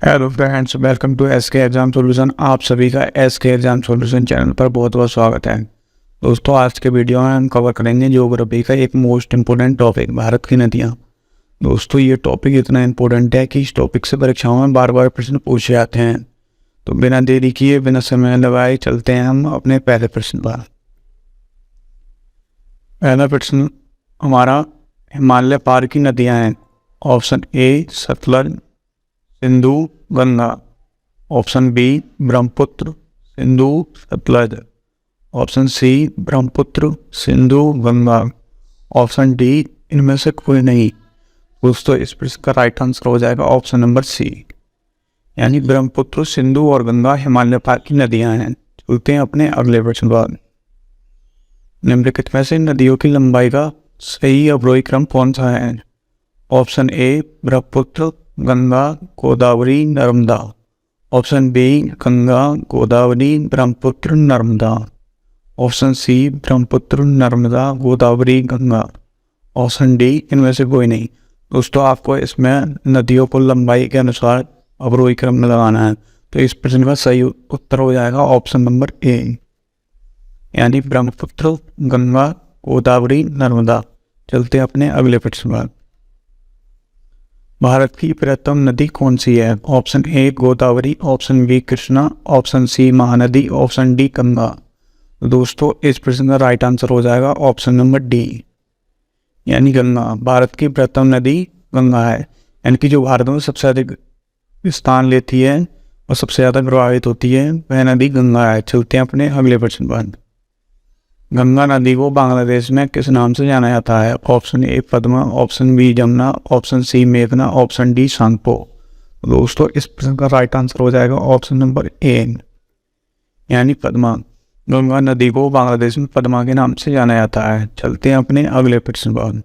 Hello friends, welcome to S K exam solution. आप सभी का S K exam solution channel पर बहुत बहुत स्वागत है। दोस्तों, आज के वीडियो में हम कवर करेंगे ज्योग्राफी का एक मोस्ट इम्पोर्टेंट टॉपिक, भारत की नदियाँ। दोस्तों, ये टॉपिक इतना इम्पोर्टेंट है कि इस टॉपिक से परीक्षाओं में बार बार प्रश्न पूछे जाते हैं। तो बिना देरी किए, बिना समय लगाए चलते हैं हम अपने पहले प्रश्न पर। पहला प्रश्न हमारा हिमालय पार की नदियाँ हैं। Option A Sutlej, Sindhu, Ganga. Option B Brahmaputra, Sindhu, Sutlej. Option C Brahmaputra, Sindhu, Ganga. Option D इनमें से कोई नहीं। दोस्तों, इस प्रश्न का राइट आंसर हो जाएगा ऑप्शन नंबर सी, यानी ब्रह्मपुत्र, सिंधु और गंगा हिमालय पार की नदियां हैं। चलते हैं अपने अगले प्रश्न पर। निम्नलिखित में से नदियों की लंबाई का सही अवरोही क्रम कौन सा है? Option A Brahmaputra, Ganga, Godavari, Narmada. Option B Ganga, Godavari, Brahmaputra, Narmada. Option C Brahmaputra, Narmada, Godavari, Ganga. Option D इनमें से कोई नहीं। दोस्तों, आपको इसमें नदियों को लंबाई के अनुसार अवरोही क्रम में लगाना है। तो इस प्रश्न का सही उत्तर हो जाएगा ऑप्शन नंबर ए, यानी ब्रह्मपुत्र, गंगा, गोदावरी, नर्मदा। चलते अपने अगले प्रश्न पर। भारत की बृहत्तम नदी कौन सी है? Option A Godavari, option B Krishna, option C Mahanadi, option D Ganga. दोस्तों, इस प्रश्न का राइट आंसर हो जाएगा ऑप्शन नंबर डी, यानी गंगा। भारत की बृहत्तम नदी गंगा है, यानी कि जो भारत में सबसे अधिक स्थान लेती है और सबसे ज़्यादा प्रभावित होती है, वह नदी गंगा है। चलते हैं अपने अगले प्रश्न पर। गंगा नदी को बांग्लादेश में किस नाम से जाना जाता है? Option A Padma, option B Jamuna, option C मेघना, ऑप्शन डी सांगपो। दोस्तों, इस प्रश्न का राइट आंसर हो जाएगा ऑप्शन नंबर ए, यानी पद्मा। गंगा नदी को बांग्लादेश में पद्मा के नाम से जाना जाता है। चलते हैं अपने अगले प्रश्न पर।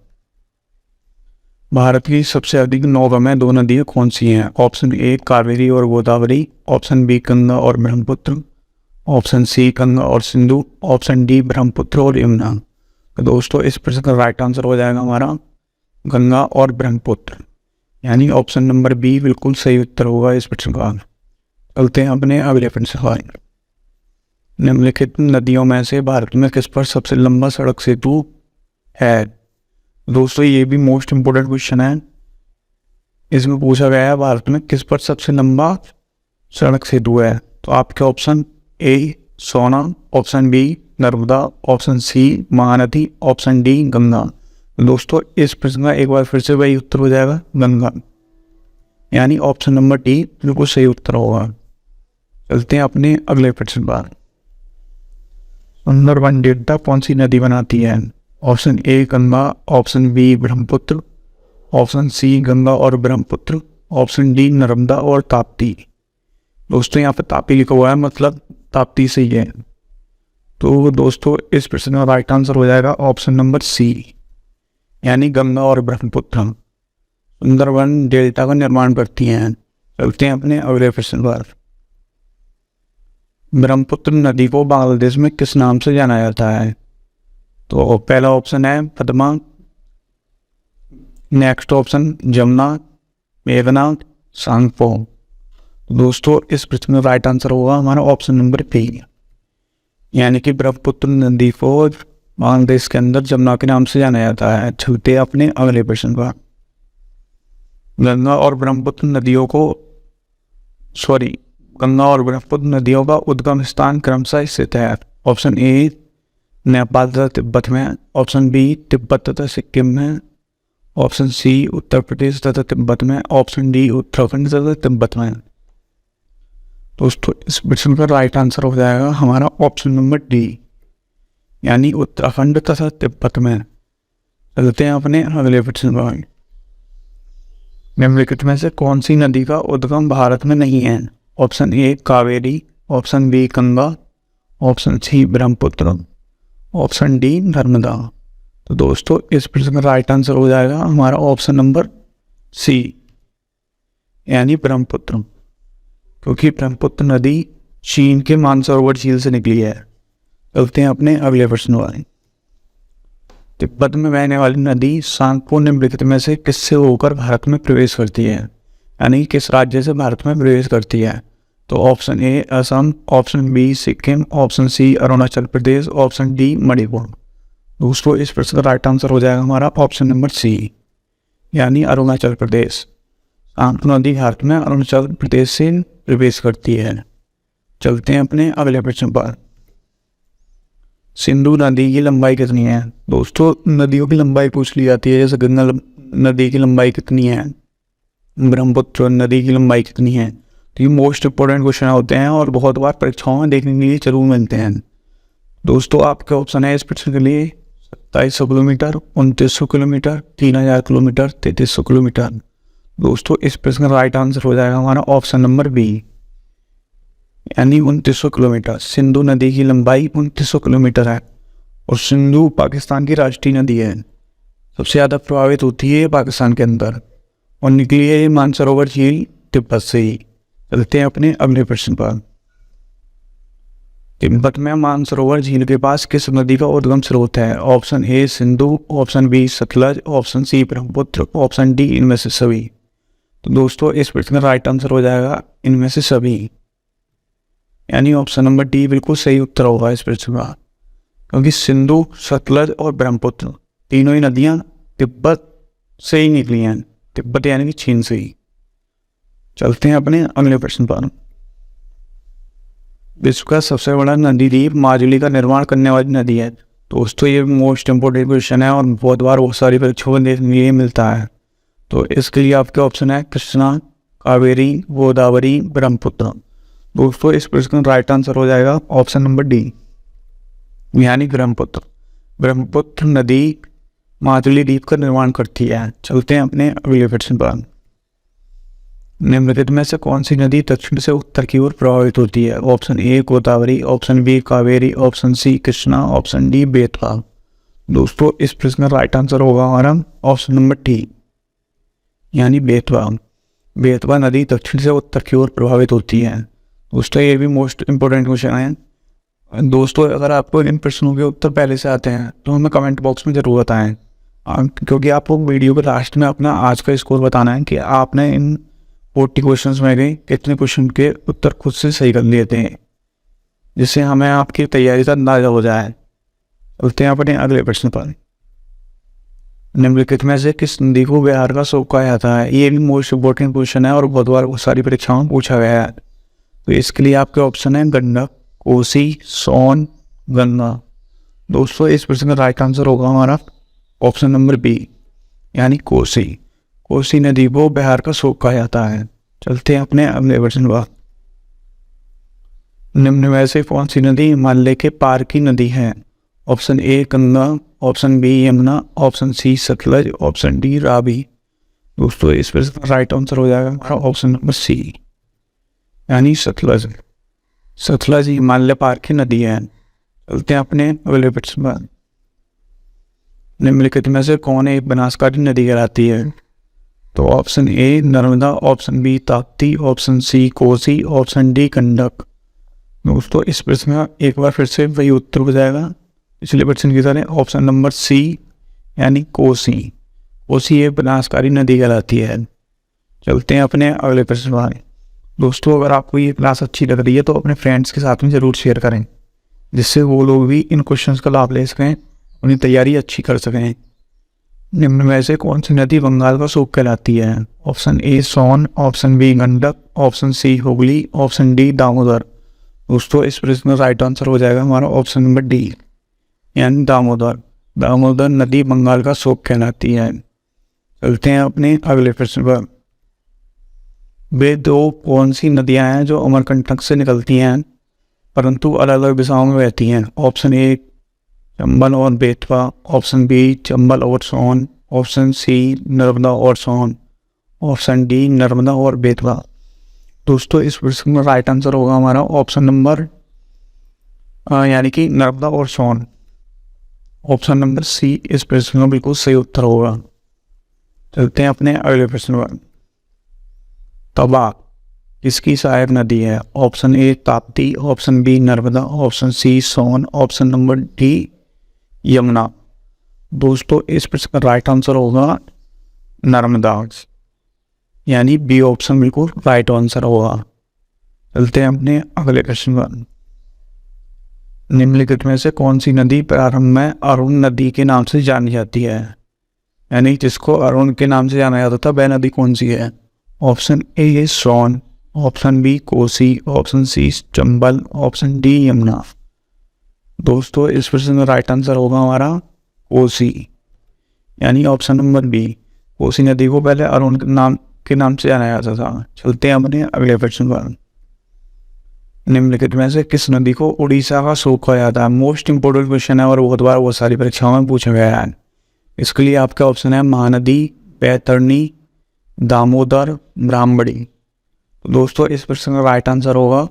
भारत की सबसे अधिक नौगम्य दो नदियाँ कौन सी हैं? ऑप्शन ए कावेरी और गोदावरी, ऑप्शन बी गंगा और ब्रह्मपुत्र, ऑप्शन सी गंगा और सिंधु, ऑप्शन डी ब्रह्मपुत्र और यमुना। तो दोस्तों, इस प्रश्न का राइट आंसर हो जाएगा हमारा गंगा और ब्रह्मपुत्र, यानी ऑप्शन नंबर बी बिल्कुल सही उत्तर होगा इस प्रश्न का। चलते हैं अपने अगले प्रश्न पर। निम्नलिखित नदियों में से भारत में किस पर सबसे लंबा सड़क सेतु है? दोस्तों, ये भी मोस्ट इम्पोर्टेंट क्वेश्चन है। इसमें पूछा गया है भारत में किस पर सबसे लंबा सड़क सेतु है। तो आपके option A Sona, option B Narmada, option C Mahanadi, option D Ganga. दोस्तों, इस प्रश्न का एक बार फिर से वही उत्तर हो जाएगा गंगा, यानी ऑप्शन नंबर डी बिल्कुल सही उत्तर होगा। चलते हैं अपने अगले प्रश्न पर। सुंदरबन डेल्टा कौन सी नदी बनाती है? Option A Ganga, option B Brahmaputra, option C Ganga और ब्रह्मपुत्र, ऑप्शन डी नर्मदा और ताप्ती। दोस्तों, यहाँ पे ताप्ती लिखा हुआ है, मतलब ताप्ती सही है। तो दोस्तों, इस प्रश्न का राइट आंसर हो जाएगा ऑप्शन नंबर सी, यानी गंगा और ब्रह्मपुत्र सुंदरबन डेल्टा का निर्माण करती हैं। चलते हैं अपने अगले प्रश्न पर। ब्रह्मपुत्र नदी को बांग्लादेश में किस नाम से जाना जाता है? तो पहला ऑप्शन है पद्मा, नेक्स्ट ऑप्शन जमुना, मेघना, सांगपो। दोस्तों, इस प्रश्न में राइट आंसर होगा हमारा ऑप्शन नंबर बी, यानी कि ब्रह्मपुत्र नदी को बांग्लादेश के अंदर जमुना के नाम से जाना जाता है। चलते अपने अगले प्रश्न पर। गंगा और ब्रह्मपुत्र नदियों का उद्गम स्थान क्रमशः स्थित है। ऑप्शन ए नेपाल तथा तिब्बत में, ऑप्शन बी तिब्बत तथा सिक्किम में, ऑप्शन सी उत्तर प्रदेश तथा तिब्बत में, ऑप्शन डी उत्तराखंड तथा तिब्बत में। दोस्तों, इस प्रश्न का राइट आंसर हो जाएगा हमारा ऑप्शन नंबर डी, यानी उत्तराखंड तथा तिब्बत में। चलते हैं अपने अगले प्रश्न पर। निम्नलिखित में से कौन सी नदी का उद्गम भारत में नहीं है? Option A Kaveri, option B Ganga, option C Brahmaputra, option D Narmada. तो दोस्तों, इस प्रश्न का राइट आंसर हो जाएगा हमारा ऑप्शन नंबर सी, यानी ब्रह्मपुत्र, क्योंकि ब्रह्मपुत्र नदी चीन के मानसरोवर झील से निकली है। चलते हैं अपने अगले प्रश्न पर। तिब्बत में बहने वाली नदी सांगपो निम्नलिखित में से किससे होकर भारत में प्रवेश करती है? यानी किस राज्य से भारत में प्रवेश करती है? तो option A Assam, option B Sikkim, option C Arunachal Pradesh, option D Manipur. दोस्तों इस प्रश्न का राइट आंसर हो जाएगा हमारा ऑप्शन नंबर सी, यानी अरुणाचल प्रदेश। कांगू नदी भारत में अरुणाचल प्रदेश से प्रवेश करती है। चलते हैं अपने अगले प्रश्न पर। सिंधु नदी की लंबाई कितनी है? दोस्तों नदियों की लंबाई पूछ ली जाती है, जैसे गंगा नदी की लंबाई कितनी है, ब्रह्मपुत्र नदी की लंबाई कितनी है। तो ये मोस्ट इंपॉर्टेंट क्वेश्चन होते हैं और बहुत बार परीक्षाओं में देखने के लिए जरूर मिलते हैं। दोस्तों आपके ऑप्शन है इस प्रश्न के लिए 2700 किलोमीटर, 2900 किलोमीटर, 3000 किलोमीटर, 3300 किलोमीटर। दोस्तों इस प्रश्न का राइट आंसर हो जाएगा हमारा ऑप्शन नंबर बी, यानी 2900 किलोमीटर। सिंधु नदी की लंबाई 2900 किलोमीटर है और सिंधु पाकिस्तान की राष्ट्रीय नदी है। सबसे ज़्यादा प्रभावित होती है पाकिस्तान के अंदर और निकली है ये मानसरोवर झील तिब्बत से ही। चलते हैं अपने अगले प्रश्न पर। तिब्बत में मानसरोवर झील के पास किस नदी का उद्गम स्रोत है? Option A Sindhu, option B Sutlej, option C Brahmaputra, option D इनमें से सभी। तो दोस्तों इस प्रश्न का राइट आंसर हो जाएगा इनमें से सभी, यानी ऑप्शन नंबर डी बिल्कुल सही उत्तर होगा इस प्रश्न का, क्योंकि सिंधु, सतलज और ब्रह्मपुत्र तीनों ही नदियां तिब्बत से ही निकली हैं, तिब्बत यानी कि चीन से ही। चलते हैं अपने अगले प्रश्न पर। विश्व का सबसे बड़ा नदी द्वीप माजुली का निर्माण करने वाली नदी है। दोस्तों ये मोस्ट इंपोर्टेंट क्वेश्चन है और बहुत बार बहुत सारी परीक्षाओं में देखने के लिए मिलता है। तो इसके लिए आपके ऑप्शन है कृष्णा, कावेरी, गोदावरी, ब्रह्मपुत्र। दोस्तों इस प्रश्न का राइट आंसर हो जाएगा ऑप्शन नंबर डी, यानी ब्रह्मपुत्र। ब्रह्मपुत्र नदी माजुली द्वीप का निर्माण करती है। चलते हैं अपने अगले प्रश्न पर। निम्नलिखित में से कौन सी नदी दक्षिण से उत्तर की ओर प्रभावित होती है? Option A Godavari, option B Kaveri, option C Krishna, option D Betwa. दोस्तों इस प्रश्न का राइट आंसर होगा हमारा ऑप्शन नंबर डी, यानी बेतवा। बेतवा नदी दक्षिण से उत्तर की ओर प्रभावित होती है। दोस्तों ये भी मोस्ट इंपोर्टेंट क्वेश्चन है। दोस्तों अगर आपको इन प्रश्नों के उत्तर पहले से आते हैं तो हमें कमेंट बॉक्स में ज़रूर बताएं, क्योंकि आपको वीडियो के लास्ट में अपना आज का स्कोर बताना है कि आपने इन 40 क्वेश्चंस में गए कितने क्वेश्चन के उत्तर खुद से सही कर लिए थे, जिससे हमें आपकी तैयारी का अंदाजा हो जाए। चलते हैं अपने अगले प्रश्न पर। निम्नलिखित में से किस नदी को बिहार का शोक कहा जाता है? ये भी मोस्ट इंपोर्टेंट क्वेश्चन है और बहुत बार बहुत सारी परीक्षाओं में पूछा गया है। तो इसके लिए आपके ऑप्शन है गंडक, कोसी, सोन, गंगा। दोस्तों इस प्रश्न का राइट आंसर होगा हमारा ऑप्शन नंबर बी, यानी कोसी। कोसी नदी को बिहार का शोक कहा जाता है। चलते हैं अपने अगले प्रश्न पर। निम्न में से कौन सी नदी हिमालय के पार की नदी है? Option A Ganga, option B Yamuna, option C Sutlej, option D Ravi. दोस्तों इस प्रश्न का राइट आंसर हो जाएगा हमारा ऑप्शन नंबर सी, यानी सतलज। सतलज हिमालय पार की नदी है। चलते हैं अपने अगले प्रश्न पर। निम्नलिखित में से कौन एक विनाशकारी नदी कहलाती है? तो option A Narmada, option B Tapti, option C Kosi, option D Gandak. दोस्तों इस प्रश्न का एक बार फिर से वही उत्तर हो जाएगा पिछले प्रश्न की तरह, ऑप्शन नंबर सी, यानी कोसी। कोसी एक विनाशकारी नदी कहलाती है। चलते हैं अपने अगले प्रश्न पर। दोस्तों अगर आपको ये क्लास अच्छी लग रही है तो अपने फ्रेंड्स के साथ में ज़रूर शेयर करें, जिससे वो लोग भी इन क्वेश्चंस का लाभ ले सकें, अपनी तैयारी अच्छी कर सकें। निम्न में से कौन सी नदी बंगाल का शोक कहलाती है? Option A Son, option B Gandak, option C Hooghly, option D Damodar. दोस्तों इस प्रश्न का राइट आंसर हो जाएगा हमारा ऑप्शन नंबर डी, यानी दामोदर। दामोदर नदी बंगाल का शोक कहलाती है। चलते हैं अपने अगले प्रश्न पर। वे दो कौन सी नदियां हैं जो अमरकंटक से निकलती हैं परंतु अलग अलग दिशाओं में बहती हैं? ऑप्शन ए चंबल और बेतवा, ऑप्शन बी चंबल और सोन, ऑप्शन सी नर्मदा और सोन, ऑप्शन डी नर्मदा और बेतवा। दोस्तों इस प्रश्न में राइट आंसर होगा हमारा ऑप्शन नंबर यानी कि नर्मदा और सोन। ऑप्शन नंबर सी इस प्रश्न का बिल्कुल सही उत्तर होगा। चलते हैं अपने अगले प्रश्न पर। तवा किसकी सहायक नदी है? Option A Tapti, option B Narmada, option C Son, option number D Yamuna. दोस्तों इस प्रश्न का राइट आंसर होगा नर्मदा, यानी बी ऑप्शन बिल्कुल राइट आंसर होगा। चलते हैं अपने अगले क्वेश्चन पर। निम्नलिखित में से कौन सी नदी प्रारंभ में अरुण नदी के नाम से जानी जाती है? यानी जिसको अरुण के नाम से जाना जाता था वह नदी कौन सी है? Option A Son, option B Kosi, option C Chambal, option D Yamuna. दोस्तों इस प्रश्न का राइट आंसर होगा हमारा कोसी, यानी ऑप्शन नंबर बी। कोसी नदी को पहले अरुण के नाम से जाना जाता था। चलते हैं अपने अगले प्रश्न पर। निम्नलिखित में से किस नदी को उड़ीसा का शोक कहा जाता है? मोस्ट इंपोर्टेंट क्वेश्चन है और बहुत बार बहुत सारी परीक्षाओं में पूछा गया है। इसके लिए आपका ऑप्शन है महानदी, बैतरणी, दामोदर, ब्राह्मणी। तो दोस्तों इस प्रश्न का राइट आंसर होगा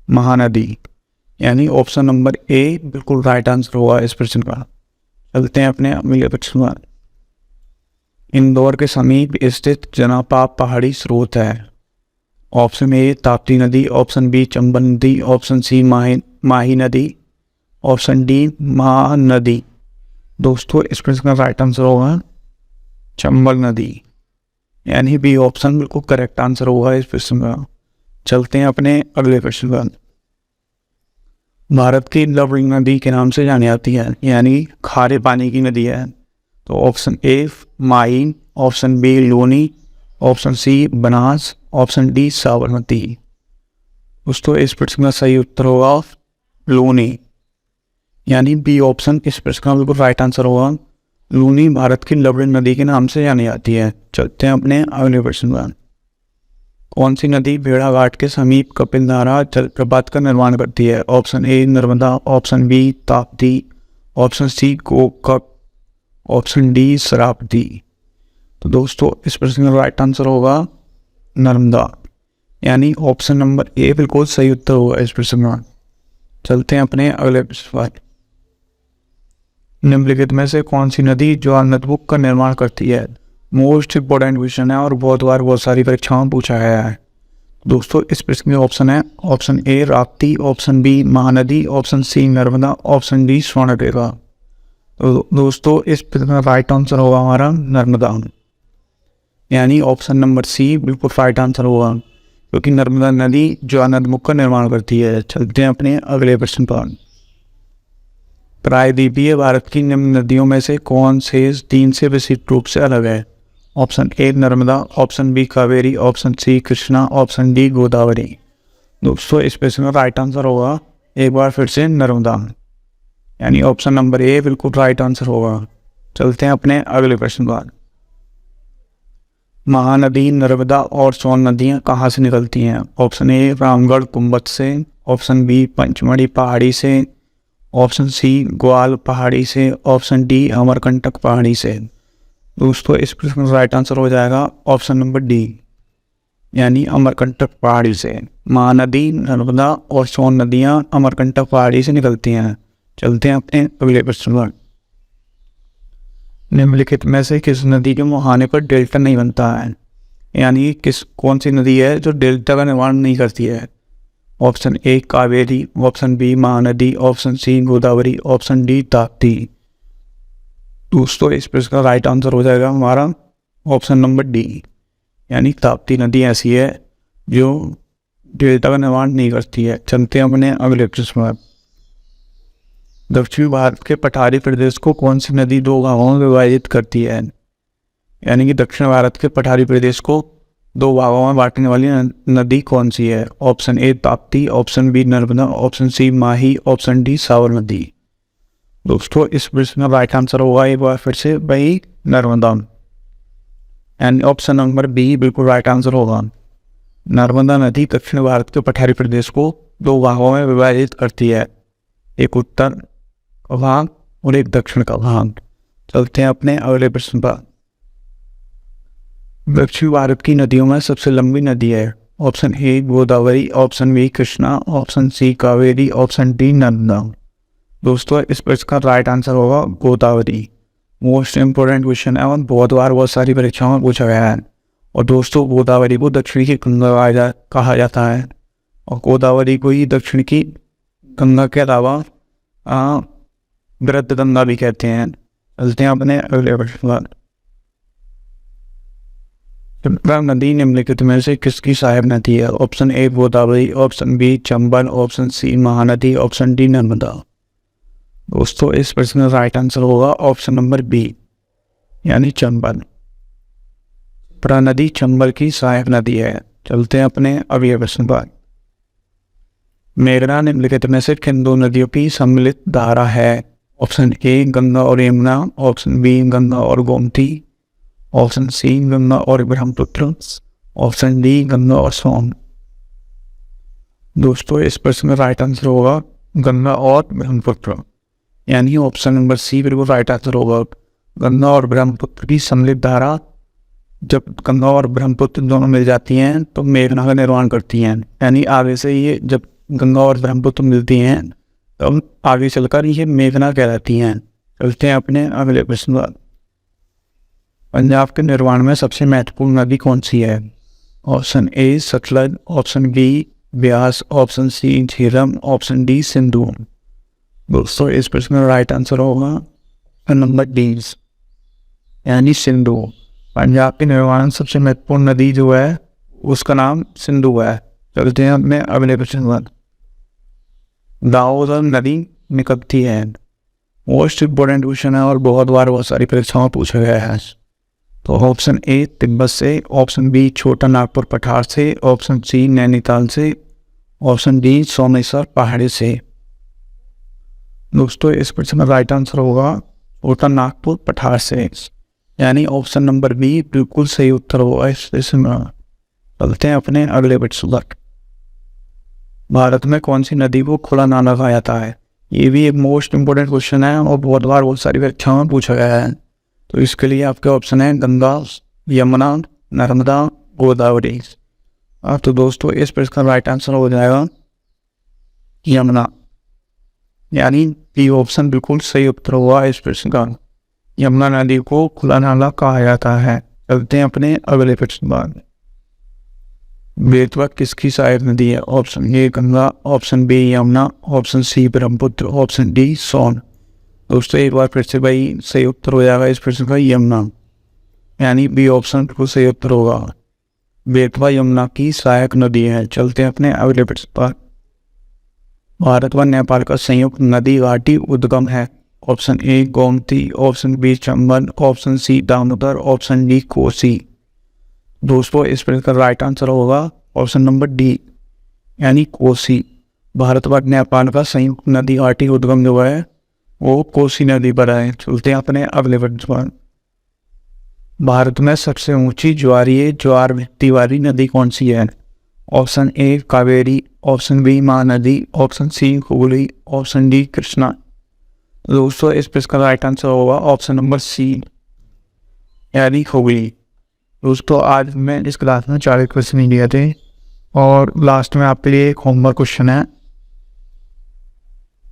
महानदी, यानी ऑप्शन नंबर ए बिल्कुल राइट आंसर होगा इस प्रश्न का। चलते हैं अपने अगले प्रश्न पर। इंदौर के समीप स्थित जनापाप पहाड़ी स्रोत है? ऑप्शन ए ताप्ती नदी, ऑप्शन बी चंबल नदी, ऑप्शन सी माही नदी, ऑप्शन डी महानदी। दोस्तों इस प्रश्न का राइट आंसर होगा चंबल नदी, यानी बी ऑप्शन बिल्कुल करेक्ट आंसर होगा इस प्रश्न का। चलते हैं अपने अगले प्रश्न पर। भारत की लवणिक नदी के नाम से जानी जाती है, यानी खारे पानी की नदी है। तो option A Mahi, option B Luni, option C Banas, option D Sabarmati. दोस्तों इस प्रश्न का सही उत्तर होगा लूनी, यानी बी ऑप्शन इस प्रश्न का बिल्कुल राइट आंसर होगा। लूनी भारत की लवणिक नदी के नाम से जानी जाती है। चलते हैं अपने अगले प्रश्न पर। कौन सी नदी भेड़ाघाट के समीप कपिलधारा जलप्रपात का निर्माण करती है? Option A Narmada, option B Tapti, option C Gokak, option D Sharavati. तो दोस्तों इस प्रश्न का राइट आंसर होगा नर्मदा, यानी ऑप्शन नंबर ए बिल्कुल सही उत्तर होगा इस प्रश्न का। चलते हैं अपने अगले प्रश्न पर। निम्नलिखित में से कौन सी नदी ज्वार नदबुक का निर्माण करती है? मोस्ट इंपोर्टेंट क्वेश्चन है और बहुत बार बहुत सारी परीक्षाओं में पूछा गया है। दोस्तों इस प्रश्न के ऑप्शन है option A Rapti, option B Mahanadi, option C Narmada, option D Swarnarekha. तो दोस्तों इस प्रश्न का राइट आंसर होगा हमारा नर्मदा, यानी ऑप्शन नंबर सी बिल्कुल राइट आंसर होगा, क्योंकि नर्मदा नदी ज्वार नदमुख का निर्माण करती है। चलते हैं अपने अगले प्रश्न पर। प्रायद्वीपीय भारत की निम्न नदियों में से कौन से 3 से विशिष्ट रूप से अलग है? Option A Narmada, option B Kaveri, option C Krishna, option D Godavari. दोस्तों इस प्रश्न का राइट आंसर होगा एक बार फिर से नर्मदा, यानी ऑप्शन नंबर ए बिल्कुल राइट आंसर होगा। चलते हैं अपने अगले प्रश्न पर। महानदी, नर्मदा और सोन नदियाँ कहाँ से निकलती हैं? ऑप्शन ए रामगढ़ कुंभत से, ऑप्शन बी पंचमढ़ी पहाड़ी से, ऑप्शन सी ग्वाल पहाड़ी से, ऑप्शन डी अमरकंटक पहाड़ी से। दोस्तों इस प्रश्न का राइट आंसर हो जाएगा ऑप्शन नंबर डी, यानी अमरकंटक पहाड़ी से। महानदी, नर्मदा और सोन नदियाँ अमरकंटक पहाड़ी से निकलती हैं। चलते हैं अपने अगले प्रश्न पर। निम्नलिखित में से किस नदी के मुहाने पर डेल्टा नहीं बनता है? यानी कौन सी नदी है जो डेल्टा का निर्माण नहीं करती है? Option A Kaveri, option B Mahanadi, option C Godavari, option D Tapti. दोस्तों इस प्रश्न का राइट आंसर हो जाएगा हमारा ऑप्शन नंबर डी, यानी ताप्ती नदी ऐसी है जो डेल्टा का निर्माण नहीं करती है। चलते हैं अपने अगले प्रश्न पर। दक्षिण भारत के पठारी प्रदेश को कौन सी नदी 2 भागों में विभाजित करती है? यानी कि दक्षिण भारत के पठारी प्रदेश को 2 भागों में बांटने वाली नदी कौन सी है? Option A Tapti, option B Narmada, option C Mahi, option D Sabarmati. दोस्तों इस प्रश्न का राइट आंसर होगा एक बार फिर से वही Narmada, and option number B बिल्कुल राइट आंसर होगा। नर्मदा नदी दक्षिण भारत के पठारी प्रदेश को 2 भागों में विभाजित करती है, एक उत्तर का भाग और एक दक्षिण का भाग। चलते हैं अपने अगले प्रश्न पर। दक्षिण भारत की नदियों में सबसे लंबी नदी है? Option A Godavari, option B Krishna, option C Kaveri, option D Narmada. दोस्तों इस प्रश्न का राइट आंसर होगा गोदावरी। मोस्ट इंपोर्टेंट क्वेश्चन है और बहुत बार बहुत सारी परीक्षाओं में पूछा गया है। और दोस्तों गोदावरी को दक्षिण की गंगा कहा जाता है, और गोदावरी को ही दक्षिण की गंगा के अलावा वृद्ध गंगा भी कहते हैं। चलते हैं अपने अगले प्रश्न पर। चंबल नदी निम्नलिखित में से किसकी सहायक नदी है? Option A Godavari, option B Chambal, option C Mahanadi, option D Narmada. दोस्तों इस प्रश्न का राइट आंसर होगा ऑप्शन नंबर बी यानी चंबल। क्षिप्रा नदी चंबल की सहायक नदी है। चलते हैं अपने अगले प्रश्न पर। मेघना निम्नलिखित में से किन दो नदियों की सम्मिलित धारा है? ऑप्शन ए गंगा और यमुना, ऑप्शन बी गंगा और गोमती, ऑप्शन सी गंगा और ब्रह्मपुत्र, ऑप्शन डी गंगा और सोन। दोस्तों इस प्रश्न का राइट आंसर होगा गंगा और ब्रह्मपुत्र यानी ऑप्शन नंबर सी बिल्कुल राइट आंसर होगा। गंगा और ब्रह्मपुत्र की सम्मिलित धारा, जब गंगा और ब्रह्मपुत्र दोनों मिल जाती हैं तो मेघना का निर्माण करती हैं। यानी आगे से ये जब गंगा और ब्रह्मपुत्र मिलती हैं तो आगे चलकर ये मेघना कहलाती हैं। चलते हैं अपने अगले प्रश्न पर। पंजाब के निर्माण में सबसे महत्वपूर्ण नदी कौन सी है? Option A Sutlej, option B Beas, option C Jhelum, option D Sindhu. दोस्तों इस प्रश्न का राइट आंसर होगा नंबर डी यानी सिंधु। पंजाब के निर्माण में सबसे महत्वपूर्ण नदी जो है उसका नाम सिंधु है। चलते हैं अपने अगले प्रश्न पर। दामोदर नदी निकलती है। मोस्ट इम्पोर्टेंट क्वेश्चन है और बहुत सारी परीक्षाओं में पूछा गया है। तो ऑप्शन ए तिब्बत से, ऑप्शन बी छोटा नागपुर पठार से, ऑप्शन सी नैनीताल से, ऑप्शन डी सोमेश्वर पहाड़ी से। दोस्तों इस प्रश्न का राइट आंसर होगा छोटा नागपुर पठार से यानी ऑप्शन नंबर बी बिल्कुल सही उत्तर होगा इस प्रश्न में। चलते हैं अपने अगले प्रश्न पर। भारत में कौन सी नदी को खुला नाला कहा जाता है? ये भी एक मोस्ट इम्पोर्टेंट क्वेश्चन है और बहुत सारी परीक्षाओं में पूछा गया है। तो इसके लिए आपके ऑप्शन है गंगा, यमुना, नर्मदा, गोदावरी। तो दोस्तों इस प्रश्न का राइट आंसर हो जाएगा यमुना यानी बी ऑप्शन बिल्कुल सही उत्तर हुआ इस प्रश्न का। यमुना नदी को खुला नाला कहा जाता है। चलते हैं अपने अगले प्रश्न पर। बेतवा किसकी सहायक नदी है? Option A Ganga, option B Yamuna, option C Brahmaputra, option D Son. दोस्तों एक बार फिर से भाई सही उत्तर हो जाएगा इस प्रश्न का यमुना यानी बी ऑप्शन बिल्कुल सही उत्तर होगा। बेतवा यमुना की सहायक नदी है। चलते हैं अपने अगले प्रश्न पर। भारत व नेपाल का संयुक्त नदी घाटी उद्गम है। Option A Gomti, option B Chambal, option C Damodar, option D Kosi. दोस्तों इस प्रश्न का राइट आंसर होगा ऑप्शन नंबर डी यानी कोसी। भारत व नेपाल का संयुक्त नदी घाटी उद्गम जो है वो कोसी नदी पर है। चलते हैं अपने अगले प्रश्न पर। भारत में सबसे ऊंची ज्वार भित्ति वाली नदी कौन सी है? Option A Kaveri, option B Mahanadi, option C Hooghly, option D Krishna. दोस्तों इस प्रश्न का राइट आंसर होगा ऑप्शन नंबर सी यानी हुगली। दोस्तों आज मैं इस क्लास में 4 क्वेश्चन लिए थे और लास्ट में आपके लिए एक होमवर्क क्वेश्चन है।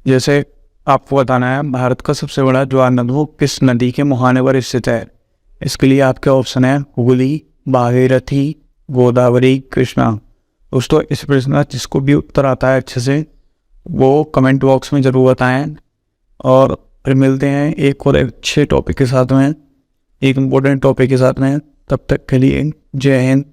जैसे आपको बताना है भारत का सबसे बड़ा ज्वार नदी किस नदी के मुहाने पर स्थित है। इसके लिए आपके ऑप्शन है हुगली, भागीरथी, गोदावरी, कृष्णा। दोस्तों इस प्रश्न का जिसको भी उत्तर आता है अच्छे से वो कमेंट बॉक्स में ज़रूर बताएं और फिर मिलते हैं एक और अच्छे टॉपिक के साथ में, एक इम्पोर्टेंट टॉपिक के साथ में। तब तक के लिए जय हिंद,